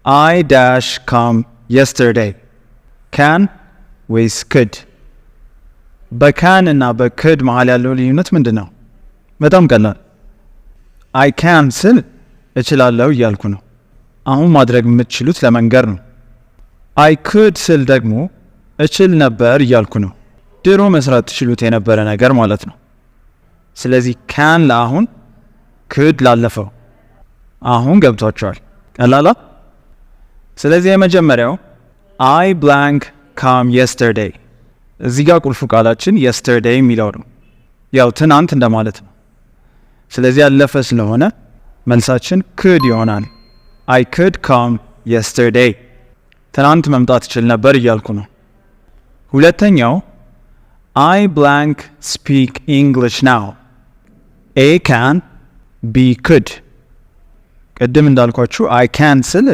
I dash come yesterday. can ወይስ could? በካን እና በcould መሃል ያለው ልዩነት ምንድን ነው? በጣም ቀላል። I can ስል እችላለሁ እያልኩ ነው። አሁን ማድረግ የምትችሉት ለመንገር ነው። I could ስል ደግሞ እችል ነበር እያልኩ ነው። ድሮ መስራት ትችሉት የነበረ ነገር ማለት ነው። ስለዚህ can ለአሁን፣ could ላለፈው። አሁን ገብቷቸዋል? ቀላላ። ስለዚህ የመጀመሪያው I blank come yesterday። እዚህ ጋር ቁልፉ ቃላችን yesterday የሚለው ነው። ያው ትናንት እንደማለት ነው። ስለዚህ ያለፈ ስለሆነ መልሳችን could ይሆናል። I could come yesterday። ትናንት መምጣት እችል ነበር እያልኩ ነው። ሁለተኛው I blank speak English now። A can፣ B could። ቅድም እንዳልኳችሁ I can ስል